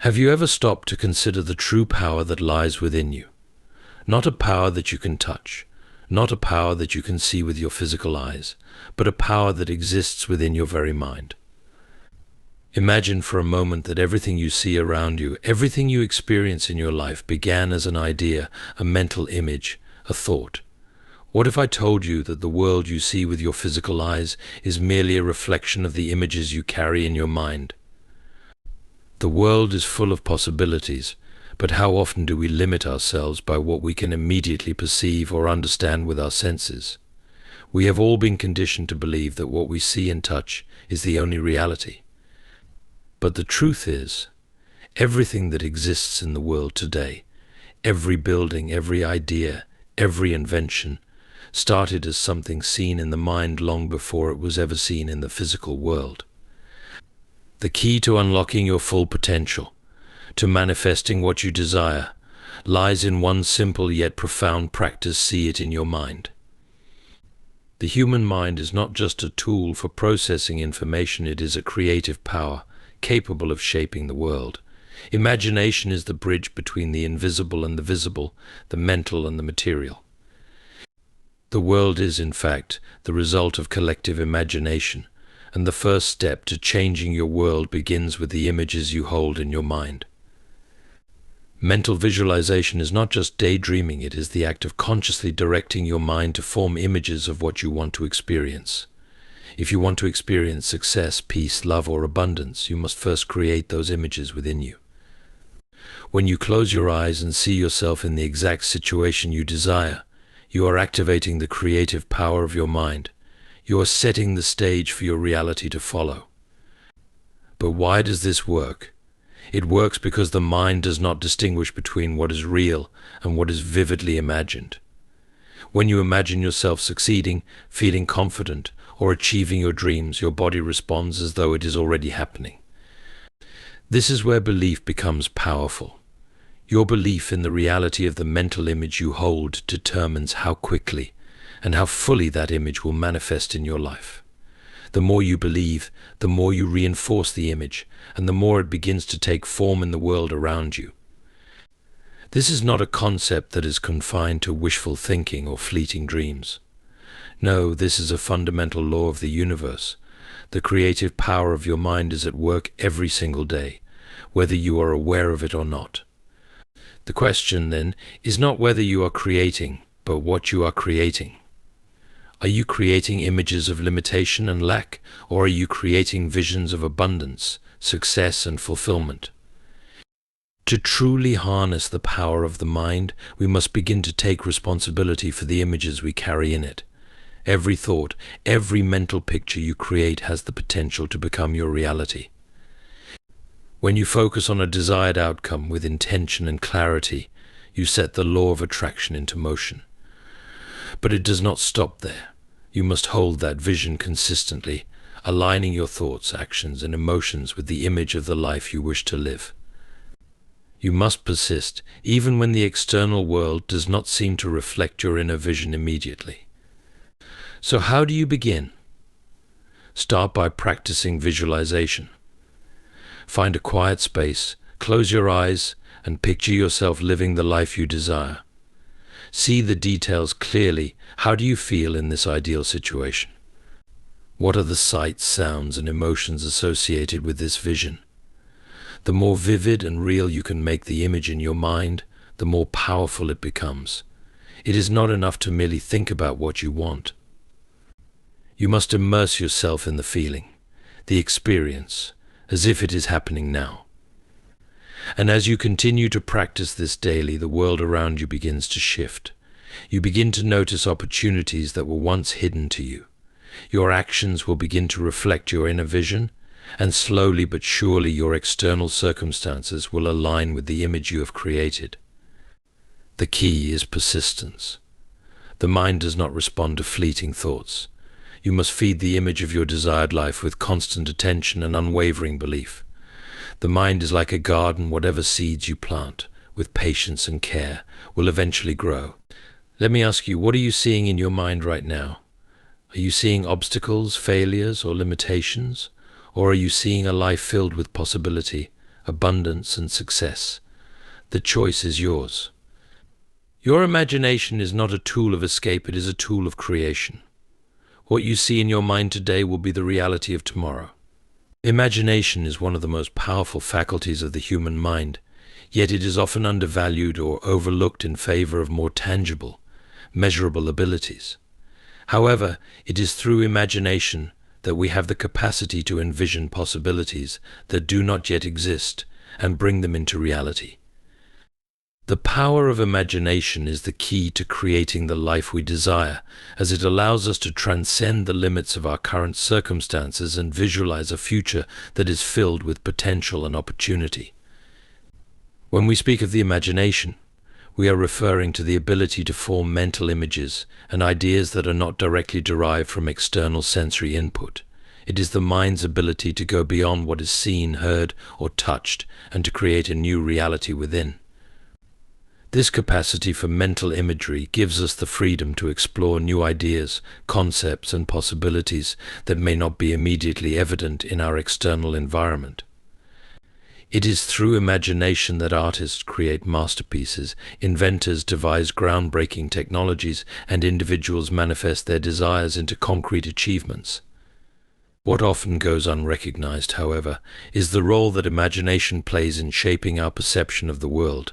Have you ever stopped to consider the true power that lies within you? Not a power that you can touch, not a power that you can see with your physical eyes, but a power that exists within your very mind. Imagine for a moment that everything you see around you, everything you experience in your life began as an idea, a mental image, a thought. What if I told you that the world you see with your physical eyes is merely a reflection of the images you carry in your mind? The world is full of possibilities, but how often do we limit ourselves by what we can immediately perceive or understand with our senses? We have all been conditioned to believe that what we see and touch is the only reality. But the truth is, everything that exists in the world today, every building, every idea, every invention, started as something seen in the mind long before it was ever seen in the physical world. The key to unlocking your full potential, to manifesting what you desire, lies in one simple yet profound practice: see it in your mind. The human mind is not just a tool for processing information, it is a creative power, capable of shaping the world. Imagination is the bridge between the invisible and the visible, the mental and the material. The world is, in fact, the result of collective imagination, and the first step to changing your world begins with the images you hold in your mind. Mental visualization is not just daydreaming, it is the act of consciously directing your mind to form images of what you want to experience. If you want to experience success, peace, love, or abundance, you must first create those images within you. When you close your eyes and see yourself in the exact situation you desire, you are activating the creative power of your mind. You are setting the stage for your reality to follow. But why does this work? It works because the mind does not distinguish between what is real and what is vividly imagined. When you imagine yourself succeeding, feeling confident, or achieving your dreams, your body responds as though it is already happening. This is where belief becomes powerful. Your belief in the reality of the mental image you hold determines how quickly and how fully that image will manifest in your life. The more you believe, the more you reinforce the image, and the more it begins to take form in the world around you. This is not a concept that is confined to wishful thinking or fleeting dreams. No, this is a fundamental law of the universe. The creative power of your mind is at work every single day, whether you are aware of it or not. The question, then, is not whether you are creating, but what you are creating. Are you creating images of limitation and lack, or are you creating visions of abundance, success, and fulfillment? To truly harness the power of the mind, we must begin to take responsibility for the images we carry in it. Every thought, every mental picture you create has the potential to become your reality. When you focus on a desired outcome with intention and clarity, you set the law of attraction into motion. But it does not stop there. You must hold that vision consistently, aligning your thoughts, actions, and emotions with the image of the life you wish to live. You must persist, even when the external world does not seem to reflect your inner vision immediately. So how do you begin? Start by practicing visualization. Find a quiet space, close your eyes, and picture yourself living the life you desire. See the details clearly. How do you feel in this ideal situation? What are the sights, sounds, and emotions associated with this vision? The more vivid and real you can make the image in your mind, the more powerful it becomes. It is not enough to merely think about what you want. You must immerse yourself in the feeling, the experience, as if it is happening now. And as you continue to practice this daily, the world around you begins to shift. You begin to notice opportunities that were once hidden to you. Your actions will begin to reflect your inner vision, and slowly but surely your external circumstances will align with the image you have created. The key is persistence. The mind does not respond to fleeting thoughts. You must feed the image of your desired life with constant attention and unwavering belief. The mind is like a garden. Whatever seeds you plant, with patience and care, will eventually grow. Let me ask you, what are you seeing in your mind right now? Are you seeing obstacles, failures, or limitations? Or are you seeing a life filled with possibility, abundance, and success. The choice is yours. Your imagination is not a tool of escape, it is a tool of creation. What you see in your mind today will be the reality of tomorrow. Imagination is one of the most powerful faculties of the human mind, yet it is often undervalued or overlooked in favor of more tangible, measurable abilities. However, it is through imagination that we have the capacity to envision possibilities that do not yet exist and bring them into reality. The power of imagination is the key to creating the life we desire, as it allows us to transcend the limits of our current circumstances and visualize a future that is filled with potential and opportunity. When we speak of the imagination, we are referring to the ability to form mental images and ideas that are not directly derived from external sensory input. It is the mind's ability to go beyond what is seen, heard, or touched, and to create a new reality within. This capacity for mental imagery gives us the freedom to explore new ideas, concepts, and possibilities that may not be immediately evident in our external environment. It is through imagination that artists create masterpieces, inventors devise groundbreaking technologies, and individuals manifest their desires into concrete achievements. What often goes unrecognized, however, is the role that imagination plays in shaping our perception of the world.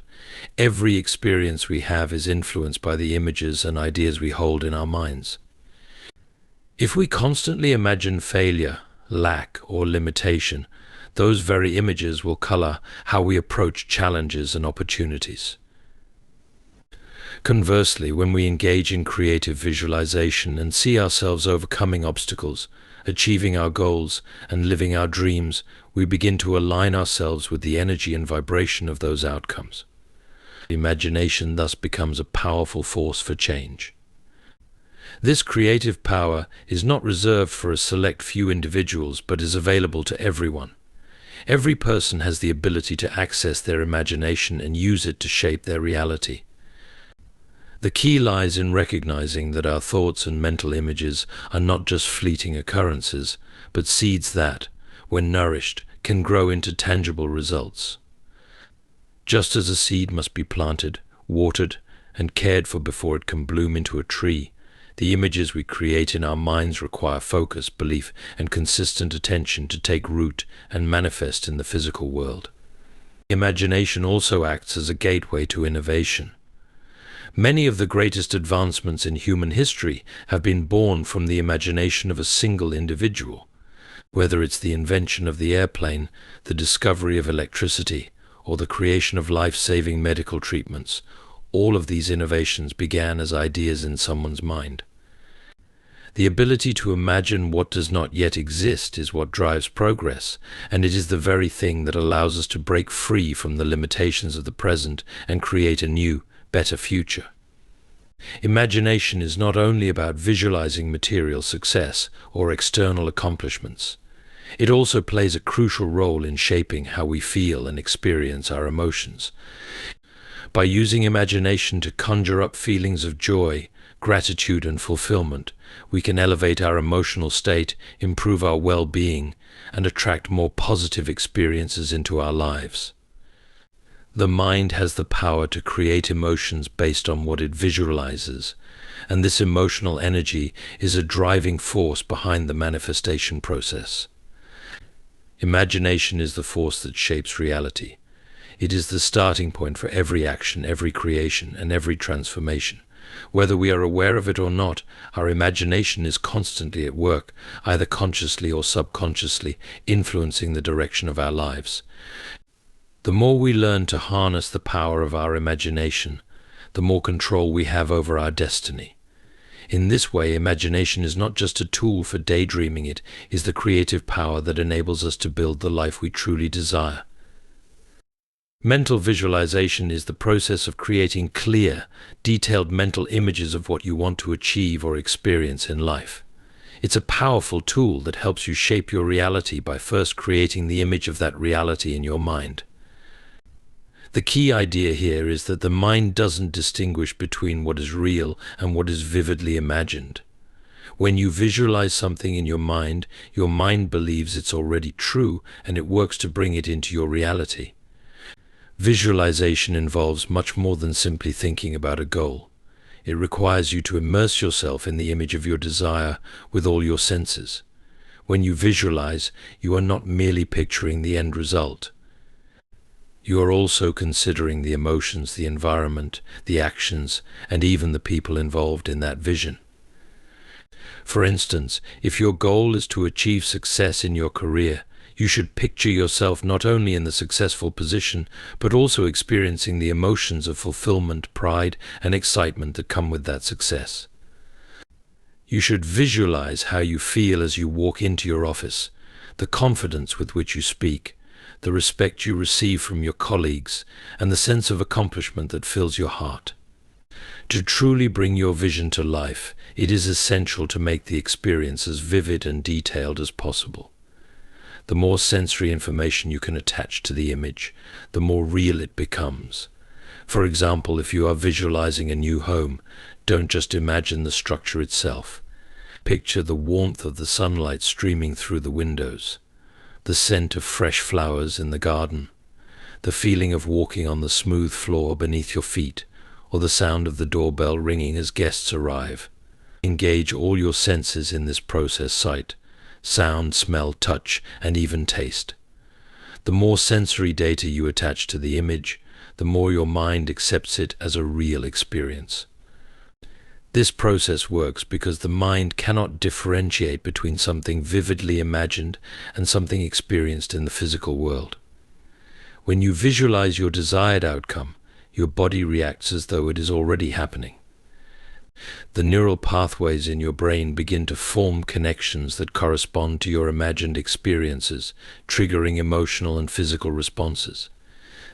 Every experience we have is influenced by the images and ideas we hold in our minds. If we constantly imagine failure, lack, or limitation, those very images will color how we approach challenges and opportunities. Conversely, when we engage in creative visualization and see ourselves overcoming obstacles, achieving our goals, and living our dreams, we begin to align ourselves with the energy and vibration of those outcomes. Imagination thus becomes a powerful force for change. This creative power is not reserved for a select few individuals, but is available to everyone. Every person has the ability to access their imagination and use it to shape their reality. The key lies in recognizing that our thoughts and mental images are not just fleeting occurrences, but seeds that, when nourished, can grow into tangible results. Just as a seed must be planted, watered, and cared for before it can bloom into a tree, the images we create in our minds require focus, belief, and consistent attention to take root and manifest in the physical world. Imagination also acts as a gateway to innovation. Many of the greatest advancements in human history have been born from the imagination of a single individual. Whether it's the invention of the airplane, the discovery of electricity, or the creation of life-saving medical treatments, all of these innovations began as ideas in someone's mind. The ability to imagine what does not yet exist is what drives progress, and it is the very thing that allows us to break free from the limitations of the present and create a new, better future. Imagination is not only about visualizing material success or external accomplishments. It also plays a crucial role in shaping how we feel and experience our emotions. By using imagination to conjure up feelings of joy, gratitude, and fulfillment, we can elevate our emotional state, improve our well-being, and attract more positive experiences into our lives. The mind has the power to create emotions based on what it visualizes, and this emotional energy is a driving force behind the manifestation process. Imagination is the force that shapes reality. It is the starting point for every action, every creation, and every transformation. Whether we are aware of it or not, our imagination is constantly at work, either consciously or subconsciously, influencing the direction of our lives. The more we learn to harness the power of our imagination, the more control we have over our destiny. In this way, imagination is not just a tool for daydreaming, it is the creative power that enables us to build the life we truly desire. Mental visualization is the process of creating clear, detailed mental images of what you want to achieve or experience in life. It's a powerful tool that helps you shape your reality by first creating the image of that reality in your mind. The key idea here is that the mind doesn't distinguish between what is real and what is vividly imagined. When you visualize something in your mind believes it's already true and it works to bring it into your reality. Visualization involves much more than simply thinking about a goal. It requires you to immerse yourself in the image of your desire with all your senses. When you visualize, you are not merely picturing the end result. You are also considering the emotions, the environment, the actions, and even the people involved in that vision. For instance, if your goal is to achieve success in your career, you should picture yourself not only in the successful position, but also experiencing the emotions of fulfillment, pride, and excitement that come with that success. You should visualize how you feel as you walk into your office, the confidence with which you speak, the respect you receive from your colleagues, and the sense of accomplishment that fills your heart. To truly bring your vision to life, it is essential to make the experience as vivid and detailed as possible. The more sensory information you can attach to the image, the more real it becomes. For example, if you are visualizing a new home, don't just imagine the structure itself. Picture the warmth of the sunlight streaming through the windows, the scent of fresh flowers in the garden, the feeling of walking on the smooth floor beneath your feet, or the sound of the doorbell ringing as guests arrive. Engage all your senses in this process: sight, sound, smell, touch, and even taste. The more sensory data you attach to the image, the more your mind accepts it as a real experience. This process works because the mind cannot differentiate between something vividly imagined and something experienced in the physical world. When you visualize your desired outcome, your body reacts as though it is already happening. The neural pathways in your brain begin to form connections that correspond to your imagined experiences, triggering emotional and physical responses.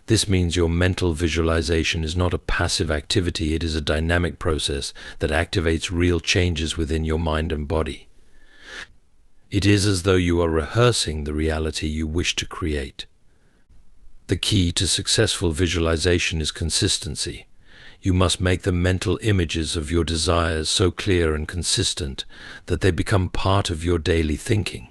This means your mental visualization is not a passive activity, it is a dynamic process that activates real changes within your mind and body. It is as though you are rehearsing the reality you wish to create. The key to successful visualization is consistency. You must make the mental images of your desires so clear and consistent that they become part of your daily thinking.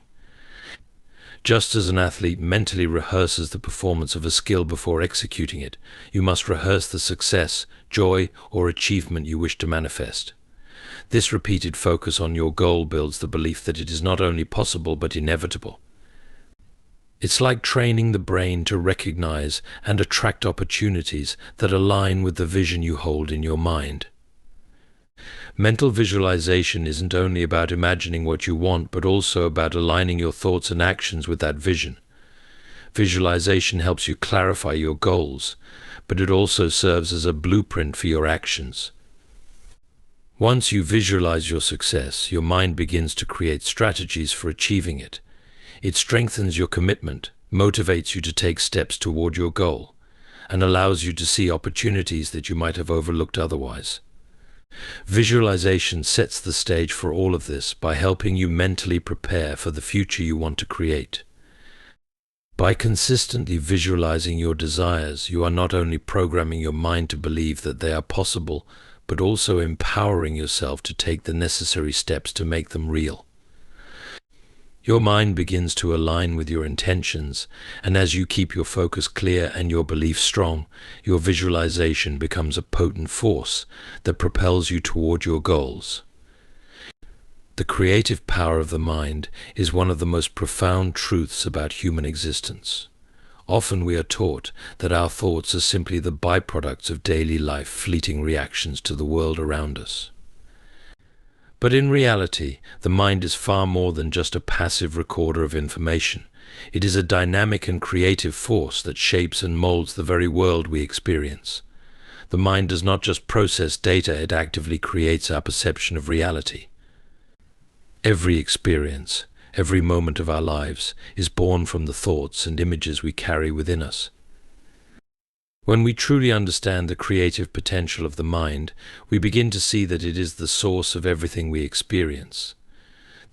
Just as an athlete mentally rehearses the performance of a skill before executing it, you must rehearse the success, joy, or achievement you wish to manifest. This repeated focus on your goal builds the belief that it is not only possible but inevitable. It's like training the brain to recognize and attract opportunities that align with the vision you hold in your mind. Mental visualization isn't only about imagining what you want, but also about aligning your thoughts and actions with that vision. Visualization helps you clarify your goals, but it also serves as a blueprint for your actions. Once you visualize your success, your mind begins to create strategies for achieving it. It strengthens your commitment, motivates you to take steps toward your goal, and allows you to see opportunities that you might have overlooked otherwise. Visualization sets the stage for all of this by helping you mentally prepare for the future you want to create. By consistently visualizing your desires, you are not only programming your mind to believe that they are possible, but also empowering yourself to take the necessary steps to make them real. Your mind begins to align with your intentions, and as you keep your focus clear and your belief strong, your visualization becomes a potent force that propels you toward your goals. The creative power of the mind is one of the most profound truths about human existence. Often we are taught that our thoughts are simply the byproducts of daily life, fleeting reactions to the world around us. But in reality, the mind is far more than just a passive recorder of information. It is a dynamic and creative force that shapes and molds the very world we experience. The mind does not just process data, it actively creates our perception of reality. Every experience, every moment of our lives, is born from the thoughts and images we carry within us. When we truly understand the creative potential of the mind, we begin to see that it is the source of everything we experience.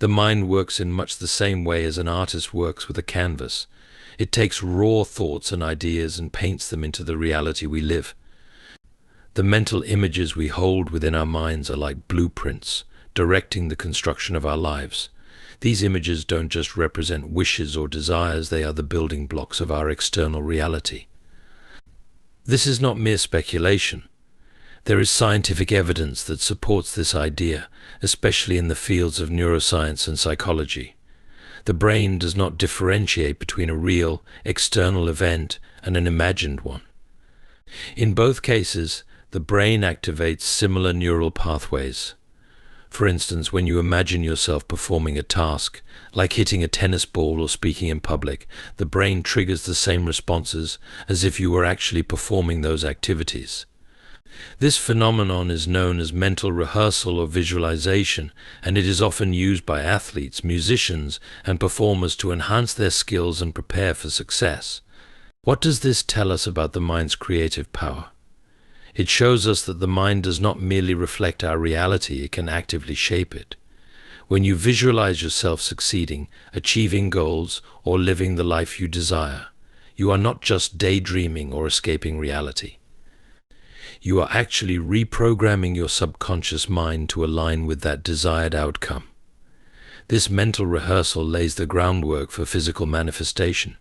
The mind works in much the same way as an artist works with a canvas. It takes raw thoughts and ideas and paints them into the reality we live. The mental images we hold within our minds are like blueprints, directing the construction of our lives. These images don't just represent wishes or desires, they are the building blocks of our external reality. This is not mere speculation. There is scientific evidence that supports this idea, especially in the fields of neuroscience and psychology. The brain does not differentiate between a real, external event and an imagined one. In both cases, the brain activates similar neural pathways. For instance, when you imagine yourself performing a task, like hitting a tennis ball or speaking in public, the brain triggers the same responses as if you were actually performing those activities. This phenomenon is known as mental rehearsal or visualization, and it is often used by athletes, musicians, and performers to enhance their skills and prepare for success. What does this tell us about the mind's creative power? It shows us that the mind does not merely reflect our reality, it can actively shape it. When you visualize yourself succeeding, achieving goals, or living the life you desire, you are not just daydreaming or escaping reality. You are actually reprogramming your subconscious mind to align with that desired outcome. This mental rehearsal lays the groundwork for physical manifestation.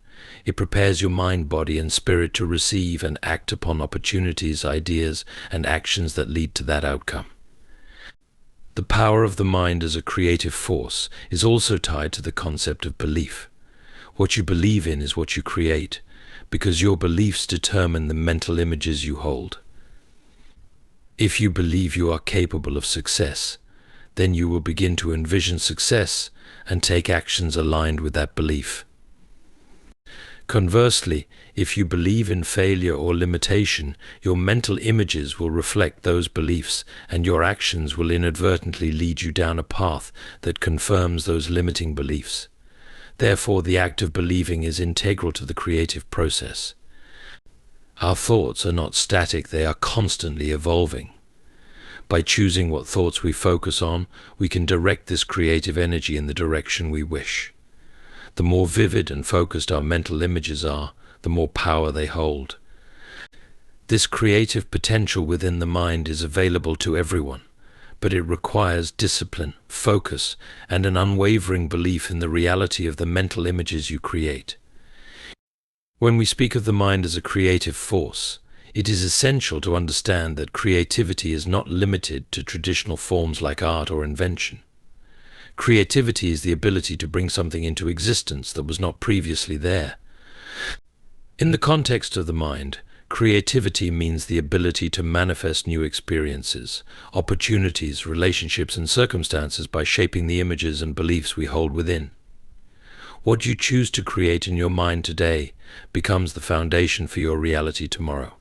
It prepares your mind, body, and spirit to receive and act upon opportunities, ideas, and actions that lead to that outcome. The power of the mind as a creative force is also tied to the concept of belief. What you believe in is what you create, because your beliefs determine the mental images you hold. If you believe you are capable of success, then you will begin to envision success and take actions aligned with that belief. Conversely, if you believe in failure or limitation, your mental images will reflect those beliefs, and your actions will inadvertently lead you down a path that confirms those limiting beliefs. Therefore, the act of believing is integral to the creative process. Our thoughts are not static, they are constantly evolving. By choosing what thoughts we focus on, we can direct this creative energy in the direction we wish. The more vivid and focused our mental images are, the more power they hold. This creative potential within the mind is available to everyone, but it requires discipline, focus, and an unwavering belief in the reality of the mental images you create. When we speak of the mind as a creative force, it is essential to understand that creativity is not limited to traditional forms like art or invention. Creativity is the ability to bring something into existence that was not previously there. In the context of the mind, creativity means the ability to manifest new experiences, opportunities, relationships, and circumstances by shaping the images and beliefs we hold within. What you choose to create in your mind today becomes the foundation for your reality tomorrow.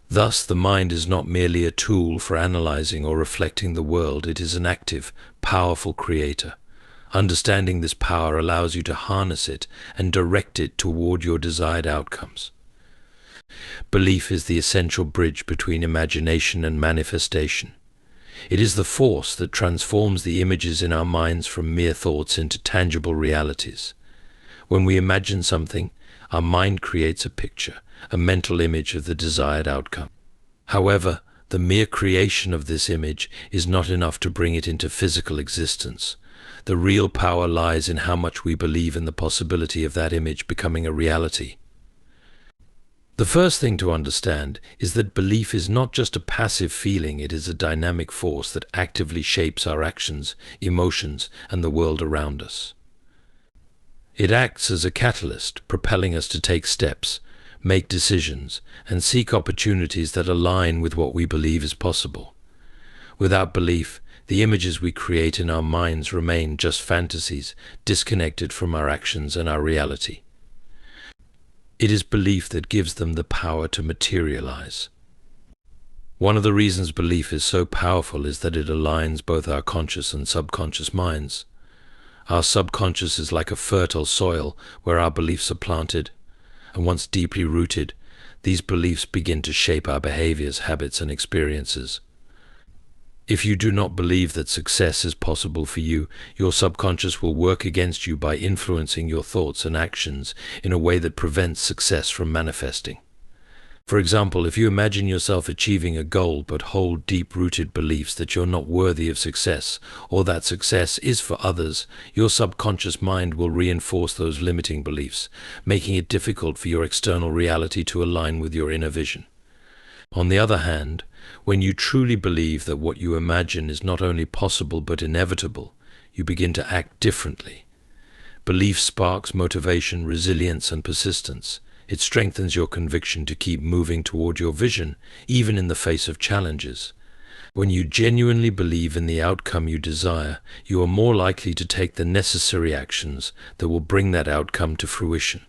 Thus, the mind is not merely a tool for analyzing or reflecting the world, it is an active, powerful creator. Understanding this power allows you to harness it and direct it toward your desired outcomes. Belief is the essential bridge between imagination and manifestation. It is the force that transforms the images in our minds from mere thoughts into tangible realities. When we imagine something, our mind creates a picture, a mental image of the desired outcome. However, the mere creation of this image is not enough to bring it into physical existence. The real power lies in how much we believe in the possibility of that image becoming a reality. The first thing to understand is that belief is not just a passive feeling, it is a dynamic force that actively shapes our actions, emotions, and the world around us. It acts as a catalyst, propelling us to take steps, make decisions, and seek opportunities that align with what we believe is possible. Without belief, the images we create in our minds remain just fantasies, disconnected from our actions and our reality. It is belief that gives them the power to materialize. One of the reasons belief is so powerful is that it aligns both our conscious and subconscious minds. Our subconscious is like a fertile soil where our beliefs are planted, and once deeply rooted, these beliefs begin to shape our behaviors, habits, and experiences. If you do not believe that success is possible for you, your subconscious will work against you by influencing your thoughts and actions in a way that prevents success from manifesting. For example, if you imagine yourself achieving a goal but hold deep-rooted beliefs that you're not worthy of success or that success is for others, your subconscious mind will reinforce those limiting beliefs, making it difficult for your external reality to align with your inner vision. On the other hand, when you truly believe that what you imagine is not only possible but inevitable, you begin to act differently. Belief sparks motivation, resilience, and persistence. It strengthens your conviction to keep moving toward your vision, even in the face of challenges. When you genuinely believe in the outcome you desire, you are more likely to take the necessary actions that will bring that outcome to fruition.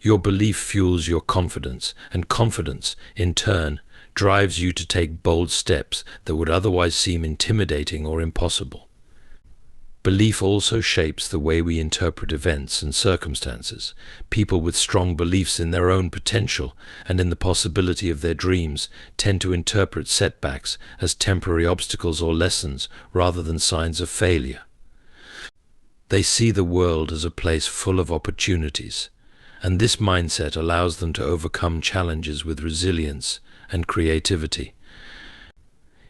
Your belief fuels your confidence, and confidence, in turn, drives you to take bold steps that would otherwise seem intimidating or impossible. Belief also shapes the way we interpret events and circumstances. People with strong beliefs in their own potential and in the possibility of their dreams tend to interpret setbacks as temporary obstacles or lessons rather than signs of failure. They see the world as a place full of opportunities, and this mindset allows them to overcome challenges with resilience and creativity.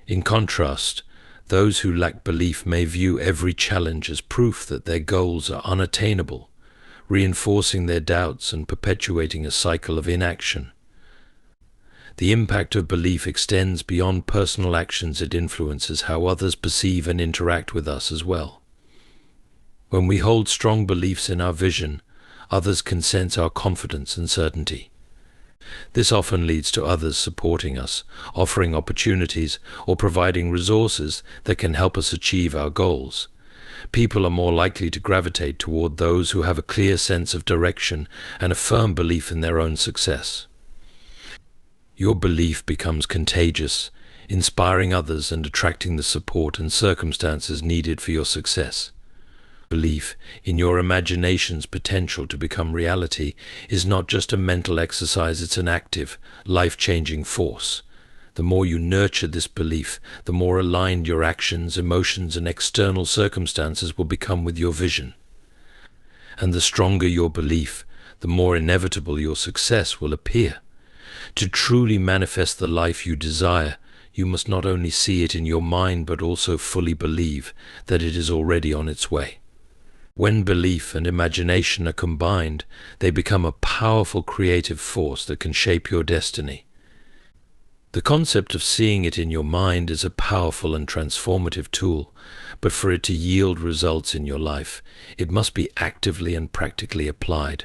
In contrast, those who lack belief may view every challenge as proof that their goals are unattainable, reinforcing their doubts and perpetuating a cycle of inaction. The impact of belief extends beyond personal actions. It influences how others perceive and interact with us as well. When we hold strong beliefs in our vision, others can sense our confidence and certainty. This often leads to others supporting us, offering opportunities, or providing resources that can help us achieve our goals. People are more likely to gravitate toward those who have a clear sense of direction and a firm belief in their own success. Your belief becomes contagious, inspiring others and attracting the support and circumstances needed for your success. Belief in your imagination's potential to become reality is not just a mental exercise, it's an active, life-changing force. The more you nurture this belief, the more aligned your actions, emotions, and external circumstances will become with your vision. And the stronger your belief, the more inevitable your success will appear. To truly manifest the life you desire, you must not only see it in your mind but also fully believe that it is already on its way. When belief and imagination are combined, they become a powerful creative force that can shape your destiny. The concept of seeing it in your mind is a powerful and transformative tool, but for it to yield results in your life, it must be actively and practically applied.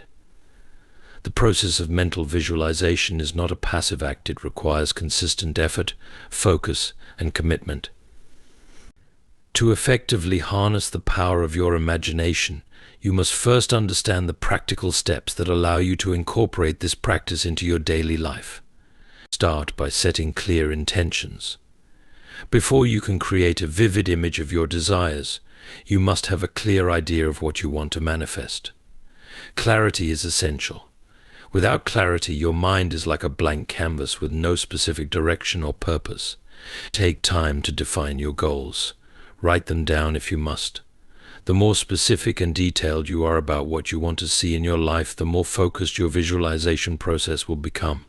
The process of mental visualization is not a passive act. It requires consistent effort, focus, and commitment. To effectively harness the power of your imagination, you must first understand the practical steps that allow you to incorporate this practice into your daily life. Start by setting clear intentions. Before you can create a vivid image of your desires, you must have a clear idea of what you want to manifest. Clarity is essential. Without clarity, your mind is like a blank canvas with no specific direction or purpose. Take time to define your goals. Write them down if you must. The more specific and detailed you are about what you want to see in your life, the more focused your visualization process will become.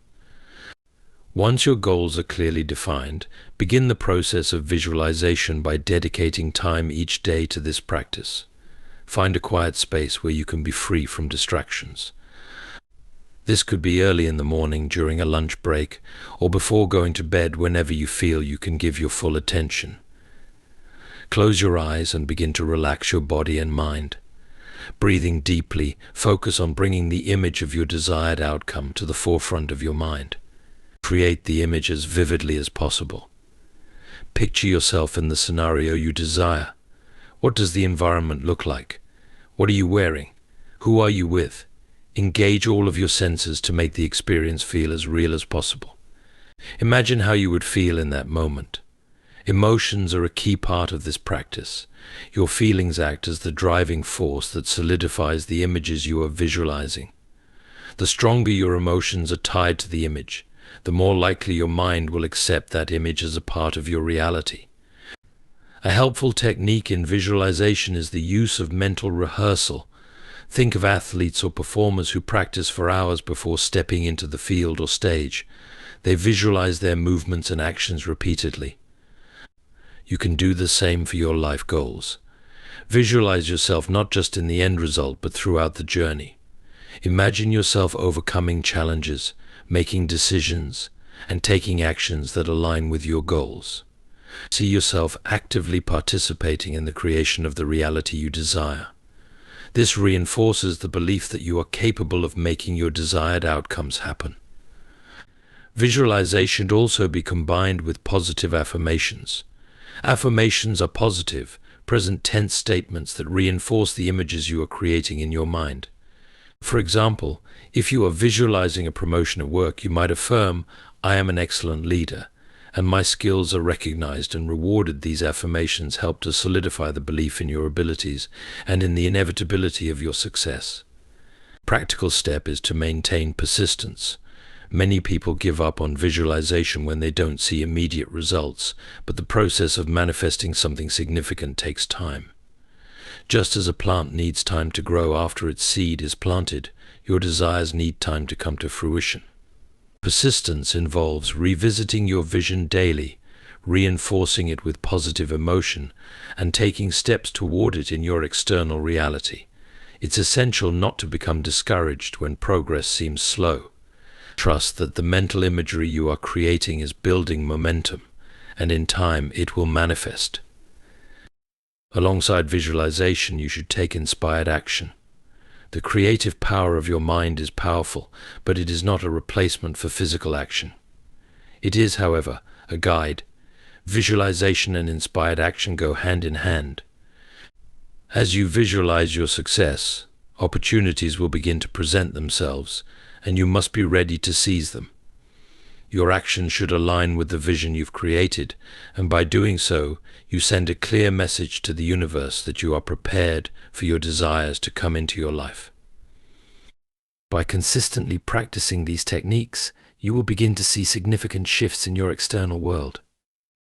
Once your goals are clearly defined, begin the process of visualization by dedicating time each day to this practice. Find a quiet space where you can be free from distractions. This could be early in the morning, during a lunch break, or before going to bed, whenever you feel you can give your full attention. Close your eyes and begin to relax your body and mind. Breathing deeply, focus on bringing the image of your desired outcome to the forefront of your mind. Create the image as vividly as possible. Picture yourself in the scenario you desire. What does the environment look like? What are you wearing? Who are you with? Engage all of your senses to make the experience feel as real as possible. Imagine how you would feel in that moment. Emotions are a key part of this practice. Your feelings act as the driving force that solidifies the images you are visualizing. The stronger your emotions are tied to the image, the more likely your mind will accept that image as a part of your reality. A helpful technique in visualization is the use of mental rehearsal. Think of athletes or performers who practice for hours before stepping into the field or stage. They visualize their movements and actions repeatedly. You can do the same for your life goals. Visualize yourself not just in the end result, but throughout the journey. Imagine yourself overcoming challenges, making decisions, and taking actions that align with your goals. See yourself actively participating in the creation of the reality you desire. This reinforces the belief that you are capable of making your desired outcomes happen. Visualization should also be combined with positive affirmations. Affirmations are positive, present tense statements that reinforce the images you are creating in your mind. For example, if you are visualizing a promotion at work, you might affirm, "I am an excellent leader, and my skills are recognized and rewarded." These affirmations help to solidify the belief in your abilities and in the inevitability of your success. Practical step is to maintain persistence. Many people give up on visualization when they don't see immediate results, but the process of manifesting something significant takes time. Just as a plant needs time to grow after its seed is planted, your desires need time to come to fruition. Persistence involves revisiting your vision daily, reinforcing it with positive emotion, and taking steps toward it in your external reality. It's essential not to become discouraged when progress seems slow. Trust that the mental imagery you are creating is building momentum, and in time it will manifest. Alongside visualization, you should take inspired action. The creative power of your mind is powerful, but it is not a replacement for physical action. It is, however, a guide. Visualization and inspired action go hand in hand. As you visualize your success, opportunities will begin to present themselves, and you must be ready to seize them. Your actions should align with the vision you've created, and by doing so, you send a clear message to the universe that you are prepared for your desires to come into your life. By consistently practicing these techniques, you will begin to see significant shifts in your external world.